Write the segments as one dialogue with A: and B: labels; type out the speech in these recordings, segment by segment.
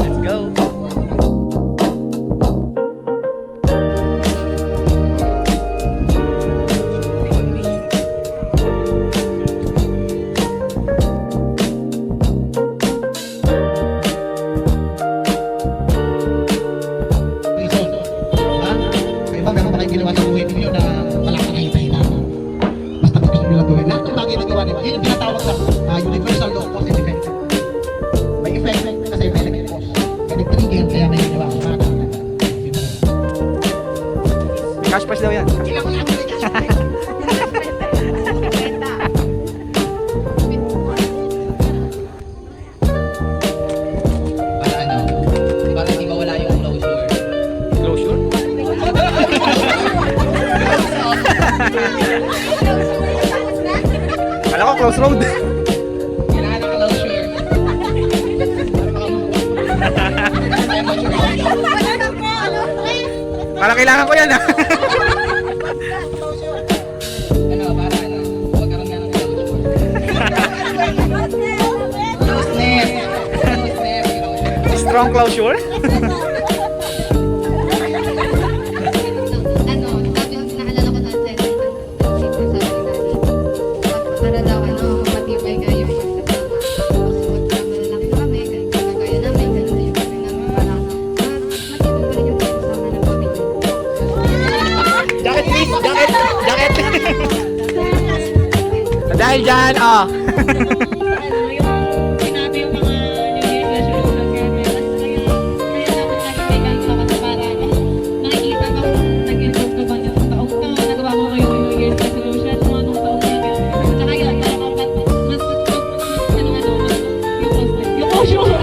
A: Let's go.
B: Ginawa sa buhay ninyo na wala kang kahit-kahit na basta gusto nyo lang gawin. Lahat ng bagay na gawa nila, yun yung tinatawag sa universal law of cause and effect. May effect kasi may nag-cause. Kaya nag-trigger, kaya may ginawa.
A: Cash prize daw yan.
B: Ilang wala ko
C: Para ano? Para hindi mawala yung closure.
A: Closure? Kala ko close road.
C: Kailangan ng closure.
A: Parang kailangan ko yan ah.
C: Ano, para ano? Magkaroon nga ng closure. Closeness. Closeness. Closure.
A: Strong closure?
D: Ano, sabi ko, naalala ko na sa para daw, matibay kayo yung pagkakama. Tapos magkakamalaki kami, ganito kagaya namin, ganito yung kami namin para matibay pa rin yung pagkakama ng pamilya.
A: Jacket please! Jacket! Jacket! Dahil dyan, oh.
E: Sinabi yung mga New Year's resolution kaya dapat lagi may ganito kasi para nakikita ka kung nag-improve ka ba yung taong to, nagawa mo yung New Year's resolution mo nung taong natin. Tsaka yun, para mas yung closure.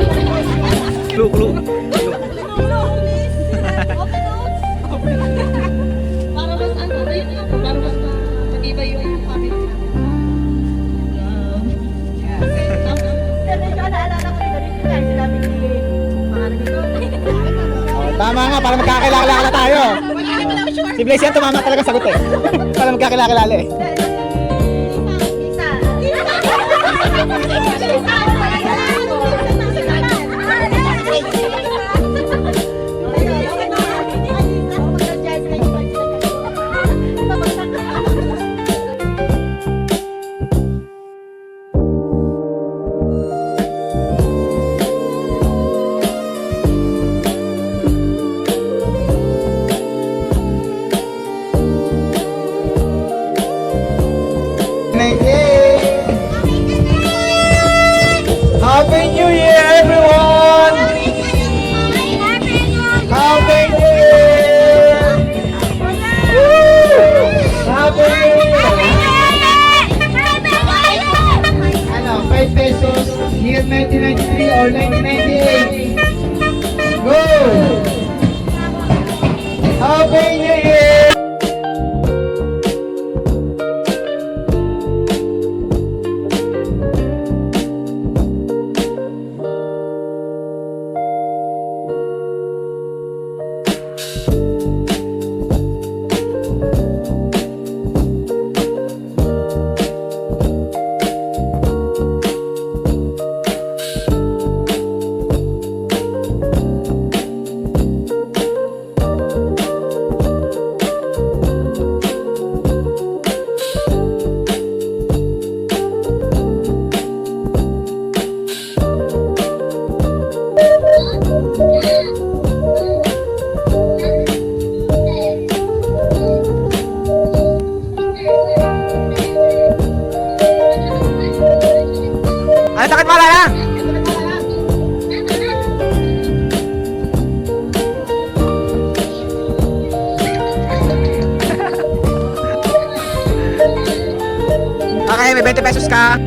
A: Clue, clue.
E: Para mas para mas matibay yung family.
A: Tama nga, para magkakilala tayo. Si Blaze yan, tumama talaga sagot eh. Para magkakilala eh. Happy New Year, everyone! Happy New Year! Happy New Year! Ano, 5 pesos, year 1993 or 1998? Go! Happy New Year! Ano takot mo lang? Okay, may 20 pesos ka.